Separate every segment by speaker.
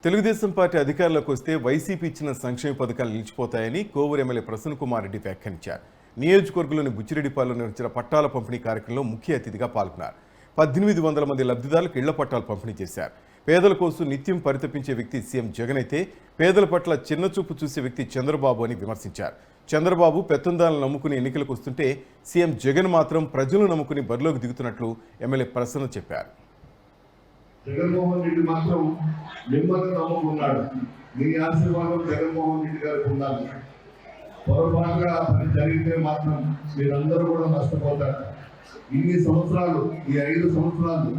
Speaker 1: Telugu Desam party అధికారంలోకి వస్తే YCP ఇచ్చిన సంక్షేమ పథకాలు నిలిచిపోతాయని కోవూరు ఎమ్మెల్యే ప్రసన్న కుమార్ రెడ్డి వ్యాఖ్యానించారు. నియోజకవర్గంలోని బుచ్చిరెడ్డిపాలెంలో నిర్వహించిన పట్టాల పంపిణీ కార్యక్రమంలో ముఖ్య అతిథిగా పాల్గొన్నారు. 1800 మంది లబ్ధిదారులకు ఇళ్ల పట్టాలు పంపిణీ చేశారు. పేదల కోసం నిత్యం పరితపించే వ్యక్తి సీఎం జగన్ అయితే పేదల పట్ల చిన్నచూపు చూసే వ్యక్తి చంద్రబాబు అని విమర్శించారు. చంద్రబాబు పెత్తందాలను నమ్ముకుని ఎన్నికలకు వస్తుంటే సీఎం జగన్ మాత్రం ప్రజలను నమ్ముకుని బరిలోకి దిగుతున్నట్లు ఎమ్మెల్యే ప్రసన్న చెప్పారు.
Speaker 2: జగన్మోహన్ రెడ్డి మాత్రం మిమ్మల్ని నమ్ముకున్నాడు. మీ ఆశీర్వాదం జగన్మోహన్ రెడ్డి గారికి ఉండాలి. పొరపాటుగా పని జరిగితే మాత్రం మీరందరూ కూడా నష్టపోతారు. ఇన్ని సంవత్సరాలు, ఈ 5 సంవత్సరాలు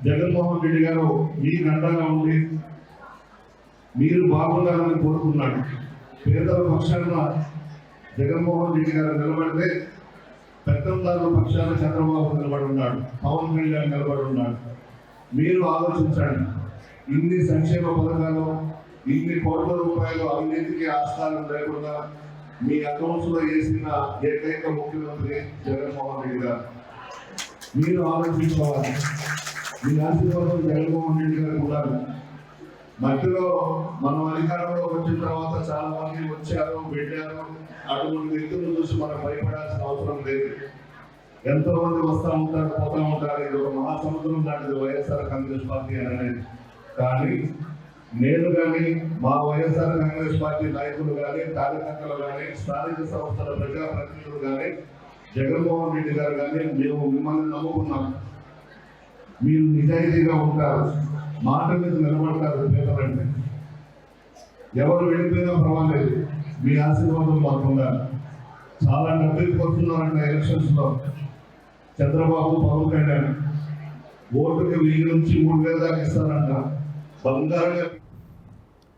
Speaker 2: జగన్మోహన్ రెడ్డి గారు మీ గంటగా ఉండి మీరు బాగుండాలని కోరుకున్నాడు. పేదల పక్షాన జగన్మోహన్ రెడ్డి గారు నిలబడితే పెత్తందారుల పక్షాన చంద్రబాబు నిలబడి ఉన్నాడు, పవన్ కళ్యాణ్ నిలబడి ఉన్నాడు. మీరు ఆలోచించండి, ఇన్ని సంక్షేమ పథకాలు, ఇన్ని కోట్ల రూపాయలు అవినీతికి ఆస్కారం లేకుండా మీ అకౌంట్స్ లో వేసిన ఏకైక ముఖ్యమంత్రి జగన్మోహన్ రెడ్డి గారు. మీరు ఆలోచించుకోవాలి, మీ ఆశీర్వాదం జగన్మోహన్ రెడ్డి గారికి ఉండాలి. మధ్యలో మనం అధికారంలో వచ్చిన తర్వాత చాలా మంది వచ్చారు, వెళ్ళారు. అటువంటి వ్యక్తులను చూసి మనం భయపడాల్సిన అవసరం లేదు. ఎంతో మంది వస్తూ ఉంటారు, పోతూ ఉంటారు. ఇది ఒక మహాసముద్రం లాంటిది వైఎస్ఆర్ కాంగ్రెస్ పార్టీ అనేది. కానీ నేను కానీ, మా వైఎస్ఆర్ కాంగ్రెస్ పార్టీ నాయకులు కానీ, కార్యకర్తలు కానీ, స్థానిక సంస్థల ప్రజాప్రతినిధులు కానీ, జగన్మోహన్ రెడ్డి గారు కానీ, మేము మిమ్మల్ని నమ్ముకున్నాం. మీరు నిజాయితీగా ఉంటారు, మాట మీద నిలబడతారు. పేదలంటే ఎవరు వెళ్ళిపోయినా పర్వాలేదు, మీ ఆశీర్వాదం మాకు ఉండాలి. చాలా డబ్బులు కొడుతున్నారంట ఎలక్షన్స్ లో చంద్రబాబు, పవన్ కళ్యాణ్. ఓటుకి 1000 నుంచి 3000 దాకా ఇస్తారంట. బంగారంగా